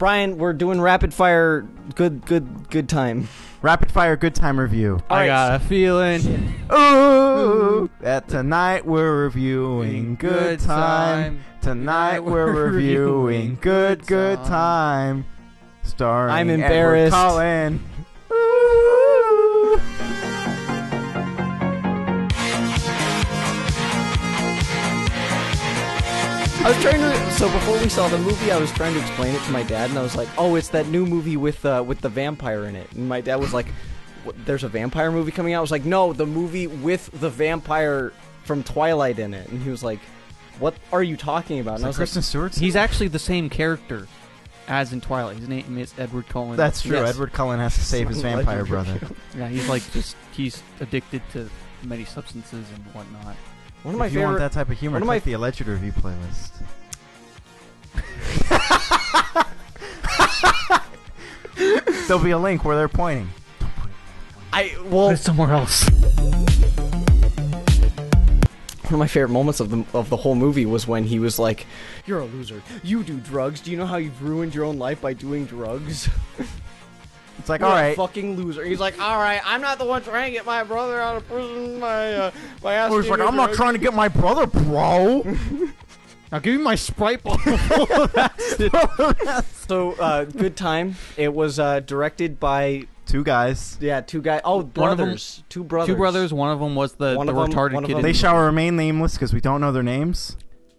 Brian, we're doing rapid fire. Good time. Rapid fire good time review. I got a feeling. Ooh, that tonight we're reviewing good time. Tonight we're reviewing good time. Starring I'm embarrassed. Edward Cullen. I was trying to. So before we saw the movie, I was trying to explain it to my dad, and I was like, "Oh, it's that new movie with the vampire in it." And my dad was like, "There's a vampire movie coming out?" I was like, "No, the movie with the vampire from Twilight in it." And he was like, "What are you talking about?" And I was Kristen Stewart? He's actually the same character as in Twilight. His name is Edward Cullen. That's true. Yes. Edward Cullen has to save his vampire brother. Yeah, he's like he's addicted to many substances and whatnot. One of my If you favorite. want that type of humor, one of my click the Alleged Review playlist. There'll be a link where they're pointing. Well, Put it somewhere else. one of my favorite moments of the whole movie was when he was like, "You're a loser. You do drugs. Do you know how you've ruined your own life by doing drugs? It's like, You're all a right. fucking loser." He's like, "All right, I'm not the one trying to get my brother out of prison. My ass." He's like, I'm not trying to get my brother, bro. Now give me my Sprite bottle. So, good time. It was directed by Two guys. two guys. Oh, One of them- brothers. Two brothers. Two brothers. One of them was the One of them- retarded one of kid. them- They shall remain nameless because we don't know their names.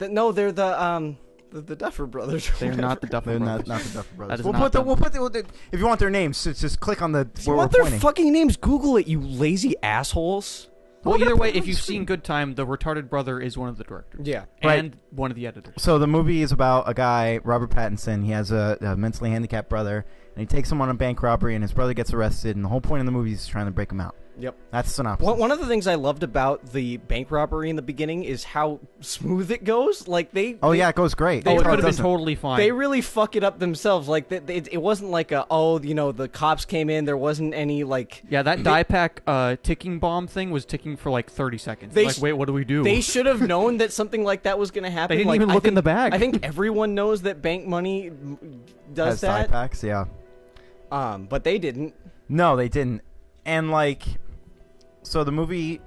No, they're the Duffer brothers. or They're whatever. not the Duffer They're Brothers. not the Duffer Brothers. That is We'll not put the, them. we'll put the, if you want their names, just click on the If you where want we're their pointing. fucking names? Google it, you lazy assholes. Well, Look it either up way, on if you've screen. seen Good Time, the retarded brother is one of the directors. Yeah. Right. And one of the editors. So the movie is about a guy, Robert Pattinson. He has a mentally handicapped brother, and he takes him on a bank robbery, and his brother gets arrested, and the whole point of the movie is trying to break him out. Yep. That's the synopsis. One of the things I loved about the bank robbery in the beginning is how smooth it goes. Like yeah, it goes great. Oh, it They- could have been doesn't. totally fine. They really fuck it up themselves. Like it wasn't like the cops came in. There wasn't any like. Yeah, that die pack ticking bomb thing was ticking for like 30 seconds. They Like, sh- wait, what do we do? They should have known that something like that was going to happen. They didn't Like, even I look in think- the bag. I think everyone knows that bank money does Has die that. packs, yeah. But they didn't. No, they didn't. And so the movie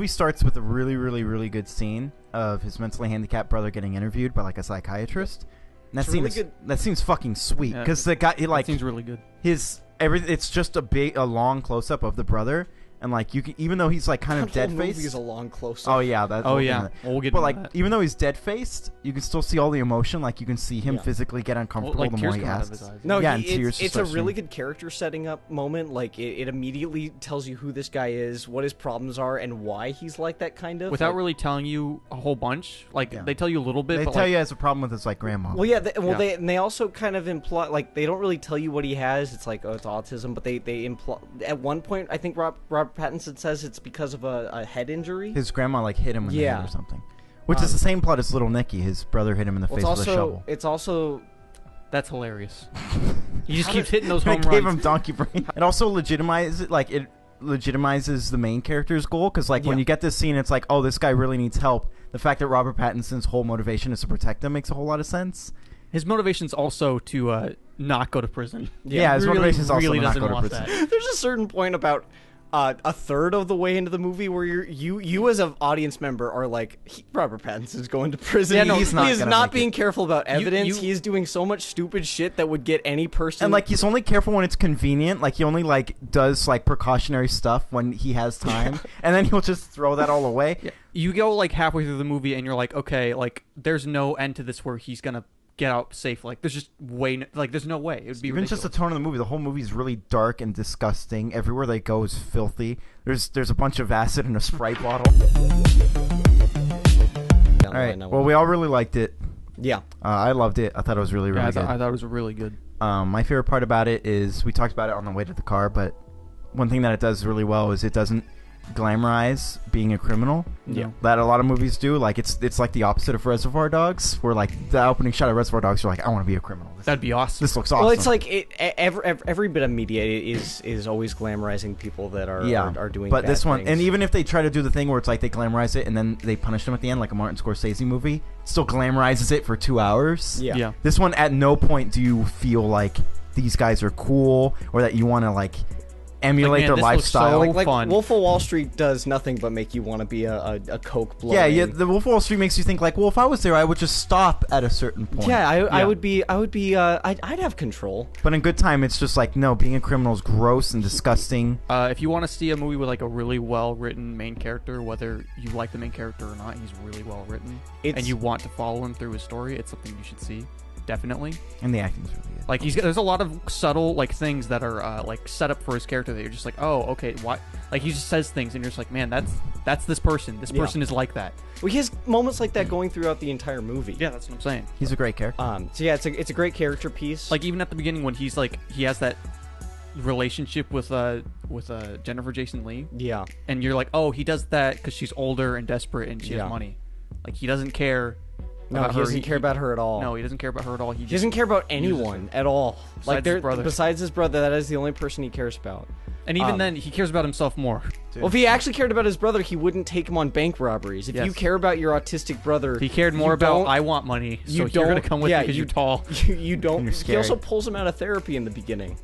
starts with a really, really, really good scene of his mentally handicapped brother getting interviewed by a psychiatrist. And that It's scene really is, good. that seems fucking sweet Yeah. because the guy That seems really good. it's just a long close up of the brother, and you can, even though he's kind of dead The movie faced. is a long close. Oh yeah, that. Oh we'll get yeah, into that. well, we'll get But into that. even though he's dead faced, you can still see all the emotion. You can see him Yeah. physically get uncomfortable like the tears more he come out of asks. his eyes. No, Yeah, and tears it's a start really streaming. good character setting up moment. It immediately tells you who this guy is, what his problems are, and why he's like that kind of. Without really telling you a whole bunch. Yeah. They tell you a little bit. They but tell you he has a problem with his grandma. Well, yeah. Yeah. They also kind of imply they don't really tell you what he has. It's it's autism, but they imply at one point I think Robert Pattinson says it's because of a head injury. His grandma hit him in the Yeah. head or something, which is the same plot as Little Nicky. His brother hit him in the face with a shovel. It's also That's hilarious. He just keeps hitting those They home gave runs. him donkey brain. It also legitimizes it legitimizes the main character's goal because when Yeah. you get this scene, it's oh, this guy really needs help. The fact that Robert Pattinson's whole motivation is to protect him makes a whole lot of sense. His motivation's also to not go to prison. Yeah, his He motivation is also really to not doesn't go to want prison. that. there's a certain point about a third of the way into the movie where you as an audience member are Robert Pattinson's going to prison. Yeah, no, he's not not gonna make being it. careful about evidence. you- He's doing so much stupid shit that would get any person. And he's only careful when it's convenient. He only does precautionary stuff when he has time, and then he'll just throw that all away. Yeah. You go halfway through the movie and you're okay, there's no end to this where he's gonna get out safe. There's just there's no way. It would be Even just the tone of the movie. The whole movie is really dark and disgusting. Everywhere they go is filthy. There's a bunch of acid in a Sprite bottle. All right. Well, we all really liked it. Yeah. I loved it. I thought it was really, really I good. thought it was really good. My favorite part about it is we talked about it on the way to the car, but one thing that it does really well is it glamorize being a criminal. Yeah. That a lot of movies do. Like it's like the opposite of Reservoir Dogs, where like the opening shot of Reservoir Dogs, you're like, I want to be a criminal. That'd be awesome. This looks awesome. Well, it's like every bit of media is always glamorizing people that are doing. But bad this one, things. and even if they try to do the thing where it's like they glamorize it and then they punish them at the end, like a Martin Scorsese movie, it still glamorizes it for 2 hours. Yeah. This one, at no point do you feel like these guys are cool or that you want to like emulate man, their this looks lifestyle. so like fun. Wolf of Wall Street does nothing but make you want to be a coke blowing. Yeah. The Wolf of Wall Street makes you think like, well, if I was there, I would just stop at a certain point. Yeah, I would be. I'd have control. But in Good Time, it's just like, no, being a criminal is gross and disgusting. If you want to see a movie with like a really well written main character, whether you like the main character or not, he's really well written, and you want to follow him through his story, it's something you should see. Definitely. And the acting's really good. Like there's a lot of subtle like things that are like set up for his character that you're just like, oh, okay, what? Like he just says things and you're just like, man, that's this person. This person is like that. Well, he has moments like that going throughout the entire movie. Yeah, that's what I'm saying. He's a great character. So yeah, it's a great character piece. Like even at the beginning when he's like he has that relationship with Jennifer Jason Leigh. Yeah. And you're like, oh, he does that because she's older and desperate and she has money. Like he doesn't care. No, he doesn't care about her at all. No, he doesn't care about her at all. He doesn't care about anyone at all. Besides his brother. Besides his brother, that is the only person he cares about. And even then, he cares about himself more. Well, if he actually cared about his brother, he wouldn't take him on bank robberies. If you care about your autistic brother, he cared more about I want money, so you're gonna come with me because you're tall. You don't. You're he also pulls him out of therapy in the beginning.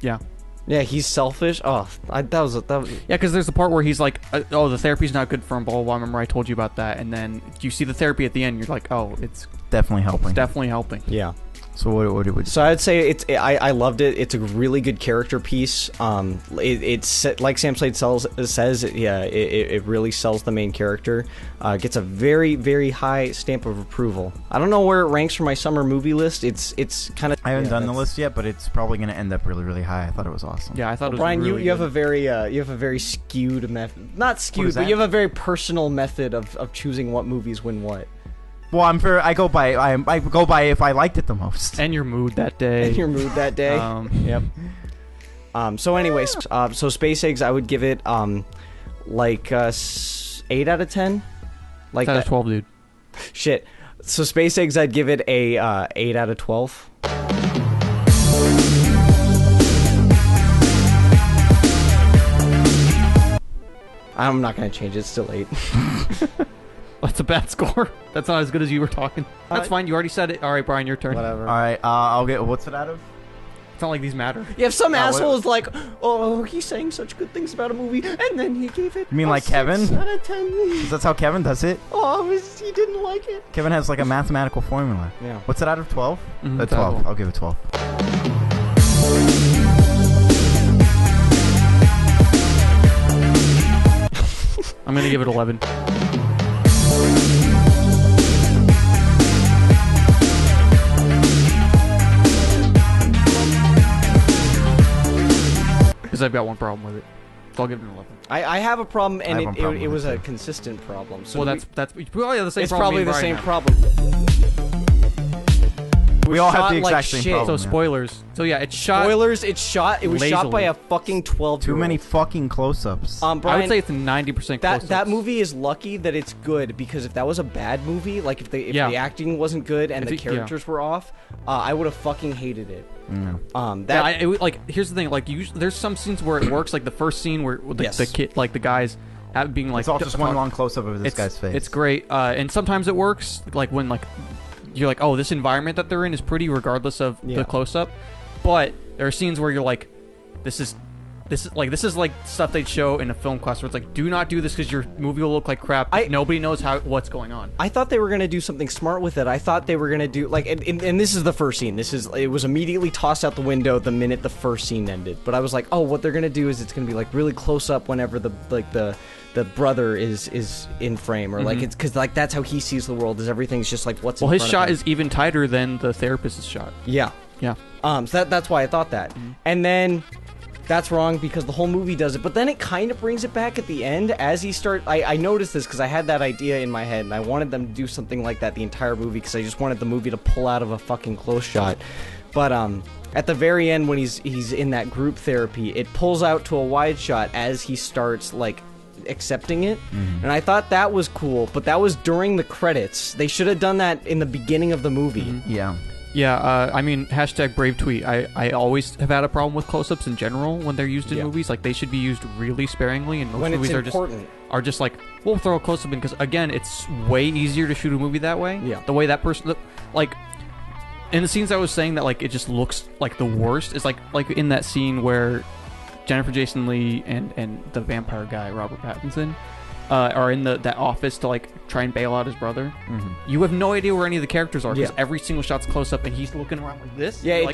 Yeah. Yeah, he's selfish. Oh, that was. Yeah, because there's the part where he's like, "Oh, the therapy's not good for him." Blah blah blah. Remember, I told you about that. And then you see the therapy at the end. You're like, "Oh, it's definitely helping." It's definitely helping. Yeah. So what it would? So I'd say I loved it. It's a really good character piece. It's like Sam Slade says. It really sells the main character. Gets a very very high stamp of approval. I don't know where it ranks for my summer movie list. It's kind of. I haven't done the list yet, but it's probably going to end up really really high. I thought it was awesome. Yeah, I thought it was Brian, really you have a very skewed method. Not skewed, but you have a very personal method of choosing what movies win what. Well, I go by if I liked it the most. And your mood that day. Yep. So anyways, so Space Eggs, I would give it 8 out of 10. Like out of 12, dude. Shit. So Space Eggs, I'd give it a 8 out of 12. I'm not gonna change it. It's still 8. That's a bad score. That's not as good as you were talking. That's fine. You already said it. All right, Brian, your turn. Whatever. All right, I'll get. What's it out of? It's not like these matter. Yeah, if some asshole is like, oh, he's saying such good things about a movie, and then he gave it. You mean like 6 Kevin? out of 10. Because that's how Kevin does it. Oh, he didn't like it. Kevin has like a mathematical formula. Yeah. What's it out of 12? Mhm, 12. I'll give it 12. I'm gonna give it 11. Because I've got one problem with it. So I'll give it an 11. I have a problem, and I have a problem it with was it a too. consistent problem. So Well, that's probably the same it's problem. probably the same problem. We all have the shot like exact same shit. problem. So yeah. spoilers. So yeah, it's shot. Spoilers, it was shot by lazily. a fucking 12-year-old. Too many fucking close-ups. Brian, I would say it's 90% that movie is lucky that it's good, because if that was a bad movie, like if the acting wasn't good and the characters were off, I would have fucking hated it. Here's the thing, like there's some scenes where it works, like the first scene where the kid, like the guys being like, it's all just one long close-up of this guy's face. It's great, and sometimes it works, like when like you're like, oh, this environment that they're in is pretty regardless of the close-up, but there are scenes where you're like, this is like stuff they'd show in a film class where it's like, do not do this because your movie will look like crap. Nobody knows what's going on. I thought they were gonna do something smart with it. I thought they were gonna do like, and this is the first scene. It was immediately tossed out the window the minute the first scene ended. But I was like, oh, what they're gonna do is it's gonna be like really close up whenever the brother is in frame, or like it's because like that's how he sees the world. Is everything's just like what's. Well, in his front shot of him. is even tighter than the therapist's shot. Yeah. So that's why I thought that, and then. That's wrong because the whole movie does it, but then it kind of brings it back at the end as he I noticed this because I had that idea in my head and I wanted them to do something like that the entire movie because I just wanted the movie to pull out of a fucking close shot. But at the very end when he's in that group therapy, it pulls out to a wide shot as he starts like accepting it, and I thought that was cool. But that was during the credits. They should have done that in the beginning of the movie. Yeah. Yeah, I mean, hashtag brave tweet. I always have had a problem with close-ups in general when they're used in movies. Like, they should be used really sparingly, and most When movies it's are just like, we'll throw a close-up in, because, again, it's way easier to shoot a movie that way. Yeah. The way that person... Like, in the scenes I was saying that, like, it just looks like the worst, is like in that scene where Jennifer Jason Leigh and the vampire guy, Robert Pattinson, are in that office to like try and bail out his brother. You have no idea where any of the characters are, because every single shot's close up and he's looking around like this. Yeah,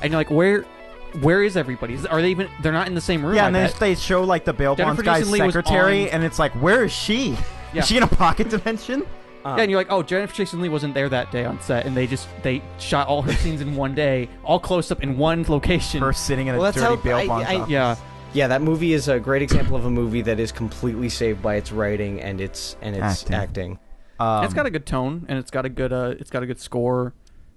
and you're like, where is everybody? Are they even? They're not in the same room. Yeah, and then they show like the bail bonds guy's secretary, and it's like, where is she? Yeah. Is she in a pocket dimension? Yeah, and you're like, oh, Jennifer Jason Leigh wasn't there that day on set, and they shot all her scenes in one day, all close up in one location. Her sitting in a dirty bail bonds office. Yeah, that movie is a great example of a movie that is completely saved by its writing and its acting. It's got a good tone, and it's got a good score.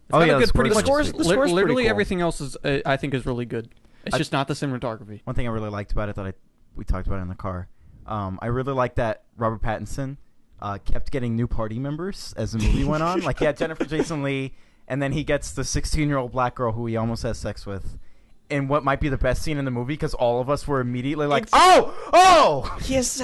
The score's literally pretty cool. everything else is I think is really good. It's just not the cinematography. One thing I really liked about it that we talked about in the car, I really liked that Robert Pattinson kept getting new party members as the movie went on. Like, he had Jennifer Jason Leigh, and then he gets the 16-year-old black girl who he almost has sex with. In what might be the best scene in the movie, because all of us were immediately like, it's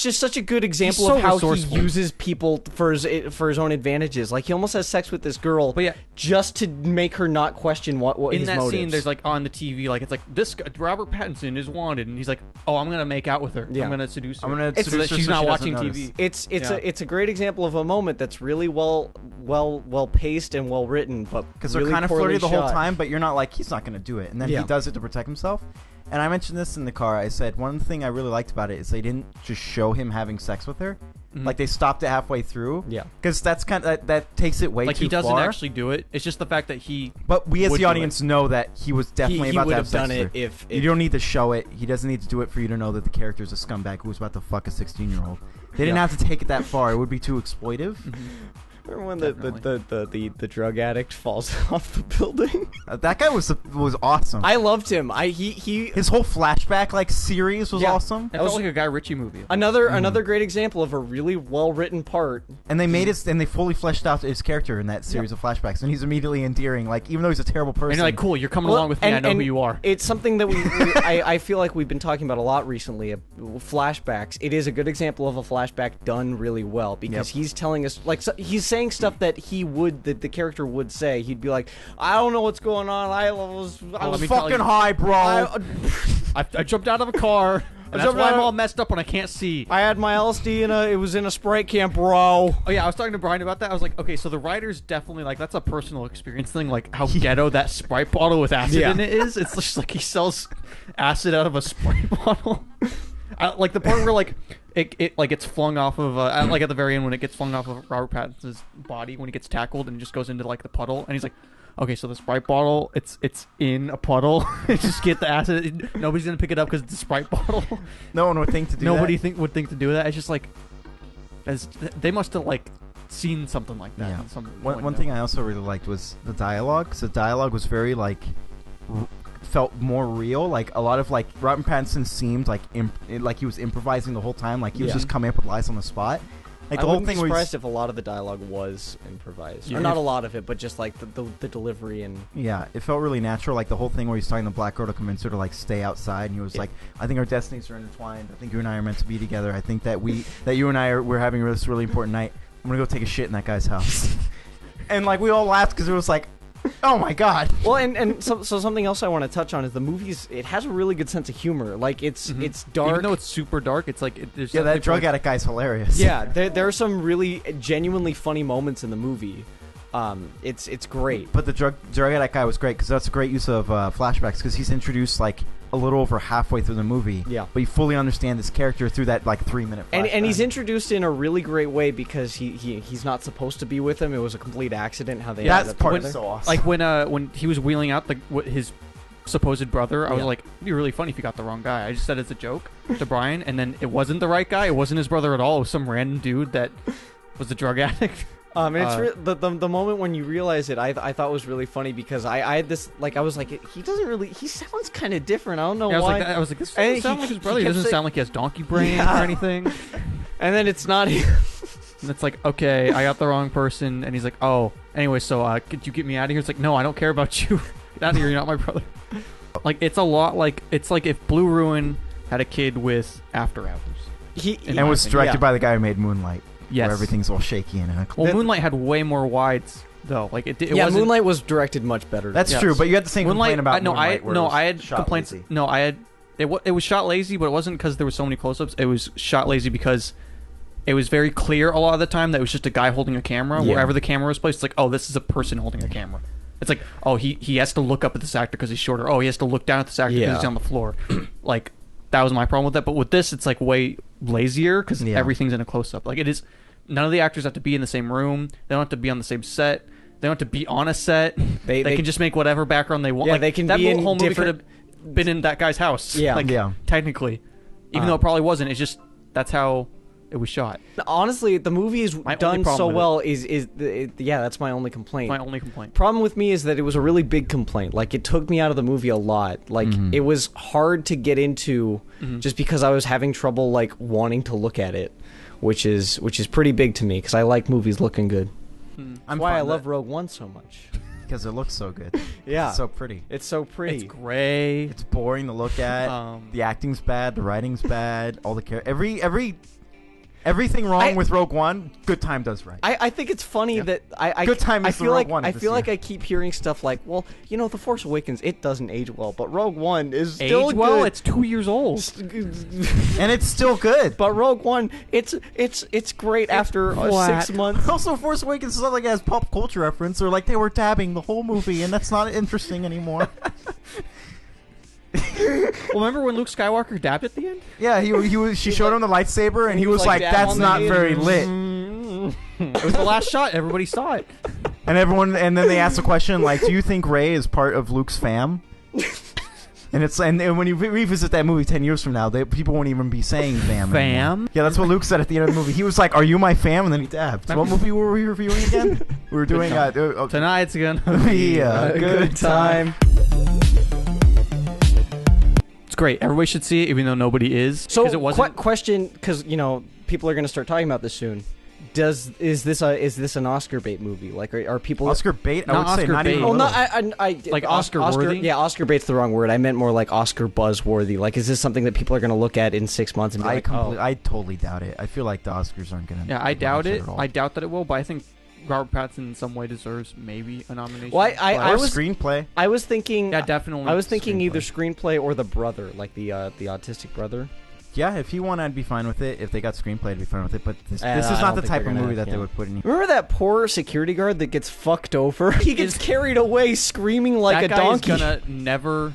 just such a good example so of how resourceful. he uses people for his own advantages. Like, he almost has sex with this girl, just to make her not question what in his that motives. scene. There's like on the TV, like it's like this guy, Robert Pattinson is wanted, and he's like, oh, I'm gonna make out with her. Yeah. I'm gonna seduce her. I'm gonna so that she's not watching TV. It's a great example of a moment that's really well paced and well written, but because really they're kind of poorly flirty the whole shot. time, but you're not like, he's not gonna do it, and then he does it to protect himself. And I mentioned this in the car. I said one thing I really liked about it is they didn't just show him having sex with her. Like, they stopped it halfway through. Yeah, because that's kind of that takes it way too far. Like, he doesn't actually do it. It's just the fact that he. But we as the audience know that he was definitely about to have sex with her. If you don't need to show it. He doesn't need to do it for you to know that the character's a scumbag who's about to fuck a 16-year-old. They didn't have to take it that far. It would be too exploitive. Remember when the drug addict falls off the building? That guy was awesome. I loved him. His whole flashback series was awesome. It felt like a Guy Ritchie movie. Another great example of a really well written part. And they fully fleshed out his character in that series of flashbacks, and he's immediately endearing. Like, even though he's a terrible person, and you're like, cool, you're coming along with me. I know who you are. It's something that I feel like we've been talking about a lot recently. Flashbacks. It is a good example of a flashback done really well, because he's telling us, like, he's saying stuff that the character would say. He'd be like, I don't know what's going on. I was fucking high, bro. I jumped out of a car. And that's why I'm all messed up when I can't see. I had my LSD it was in a Sprite can, bro. Oh yeah, I was talking to Brian about that. I was like, okay, so the writer's definitely like, that's a personal experience thing, like how ghetto that Sprite bottle with acid in it is. It's just like he sells acid out of a Sprite bottle. Like the part where like it gets flung off of like at the very end when it gets flung off of Robert Pattinson's body when he gets tackled and it just goes into like the puddle, and he's like, okay, so the Sprite bottle, it's in a puddle. Just get the acid. Nobody's gonna pick it up because it's a Sprite bottle. No one would think to do that. Nobody would think to do that. It's just like, they must have like seen something like that. Yeah. One thing I also really liked was the dialogue. So the dialogue was very like felt more real. Like, a lot of like Robert Pattinson seemed like like he was improvising the whole time. Like, he was just coming up with lies on the spot. Like, the whole thing was. I'm surprised if a lot of the dialogue was improvised. Or not a lot of it, but just like the delivery and. Yeah, it felt really natural. Like, the whole thing where he's talking to Black Girl to convince her to like stay outside, and he was like, "I think our destinies are intertwined. I think you and I are meant to be together. I think that you and I we're having this really important night. I'm gonna go take a shit in that guy's house." And like, we all laughed because it was like, oh my god. Well, and so something else I want to touch on is the movie's. It has a really good sense of humor. Like, it's dark. Even though it's super dark, it's like there's that drug addict guy's hilarious. Yeah, there are some really genuinely funny moments in the movie. It's great. But the drug addict guy was great because that's a great use of flashbacks, because he's introduced like a little over halfway through the movie. Yeah. But you fully understand this character through that like 3-minute flashback. And he's introduced in a really great way because he's not supposed to be with him. It was a complete accident how they ended up together. That's so awesome. Like when he was wheeling out his supposed brother, I was like, it'd be really funny if you got the wrong guy. I just said it's a joke to Brian, and then it wasn't the right guy. It wasn't his brother at all. It was some random dude that was a drug addict. And it's the moment when you realize it, I thought was really funny because I had this I was like, he sounds kind of different. I don't know why. I was like, this doesn't sound like his brother. He doesn't sound like he has donkey brain or anything. And then it's not him. And it's like, okay, I got the wrong person. And he's like, oh, anyway, so could you get me out of here? It's like, no, I don't care about you. Get out of here. You're not my brother. Like, it's a lot like, it's like if Blue Ruin had a kid with After Hours. And was directed by the guy who made Moonlight. Yes. Where everything's all shaky and well, Moonlight had way more wides though. Like it wasn't, Moonlight was directed much better. That's true, but you had the same complaint about Moonlight. I had complaints. Lazy. No, I had it was shot lazy, but it wasn't because there were so many close-ups. It was shot lazy because it was very clear a lot of the time that it was just a guy holding a camera. Yeah. Wherever the camera was placed, it's like, oh, this is a person holding a camera. It's like, oh, he has to look up at this actor because he's shorter. Oh, he has to look down at this actor because he's on the floor. Like, that was my problem with that. But with this, it's like way lazier because everything's in a close-up. Like, it is. None of the actors have to be in the same room. They don't have to be on the same set. They don't have to be on a set. They can just make whatever background they want. Yeah, like, they can that be in whole movie different... could have been in that guy's house. Yeah. Like, technically. Even though it probably wasn't. It's just, that's how it was shot. Honestly, the movie is done so well. That's my only complaint. My only complaint. Problem with me is that it was a really big complaint. Like, it took me out of the movie a lot. Like, it was hard to get into just because I was having trouble, like, wanting to look at it, which is pretty big to me because I like movies looking good. That's why I love Rogue One so much. Because it looks so good. Yeah. It's so pretty. It's so pretty. It's gray. It's boring to look at. The acting's bad. The writing's bad. All the everything wrong with Rogue One, Good Time does right. I think it's funny that Good Time is I feel the like Rogue One I this feel year. like I keep hearing stuff like, well, The Force Awakens, it doesn't age well, but Rogue One is still age well. good. It's 2 years old, and it's still good. But Rogue One, it's great after 6 months. Also, Force Awakens is not like it has pop culture reference or like they were dabbing the whole movie, and that's not interesting anymore. Well, remember when Luke Skywalker dabbed at the end? Yeah, she showed him the lightsaber, and he was like, "That's not very lit." It was the last shot. Everybody saw it. And then they asked the question, like, "Do you think Rey is part of Luke's fam?" And when you revisit that movie 10 years from now, people won't even be saying fam. Fam? Yeah, that's what Luke said at the end of the movie. He was like, "Are you my fam?" And then he dabbed. What movie were we reviewing again? We were doing Tonight's gonna be a good time. Great. Everybody should see it, even though nobody is. So, it wasn't... question, because people are going to start talking about this soon. Is this an Oscar bait movie? Like, are people Oscar bait? I would say Oscar not bait. even. Oh no, like Oscar worthy. Yeah, Oscar bait's the wrong word. I meant more like Oscar buzz worthy. Like, is this something that people are going to look at in 6 months and be I totally doubt it. I feel like the Oscars aren't going to. Yeah, I doubt it. I doubt that it will, but I think Robert Pattinson in some way deserves maybe a nomination. Well, I was screenplay. I was thinking. Yeah, definitely. I was thinking either screenplay or the brother, like the autistic brother. Yeah, if he won, I'd be fine with it. If they got screenplay, I'd be fine with it. But this is not the type of movie that they would put in. Remember that poor security guard that gets fucked over? He gets carried away screaming like a donkey. That guy is gonna never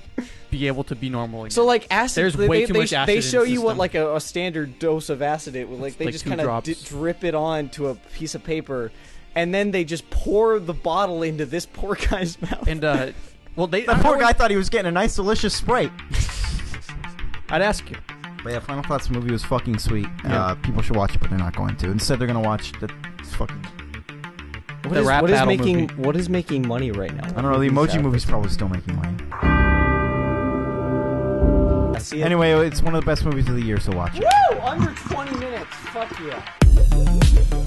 be able to be normal again. So, like, acid. There's way too much acid. They show in the you what, system. like, a standard dose of acid. They just kind of drip it onto a piece of paper. And then they just pour the bottle into this poor guy's mouth. And, that poor guy thought he was getting a nice, delicious Sprite. I'd ask you. But yeah, Final Thoughts movie was fucking sweet. Yeah. People should watch it, but they're not going to. Instead, they're going to watch the fucking... What is making money right now? I don't know. The Emoji movie's probably still making money. Anyway, it's one of the best movies of the year, so watch it. Woo! Under 20 minutes. Fuck yeah.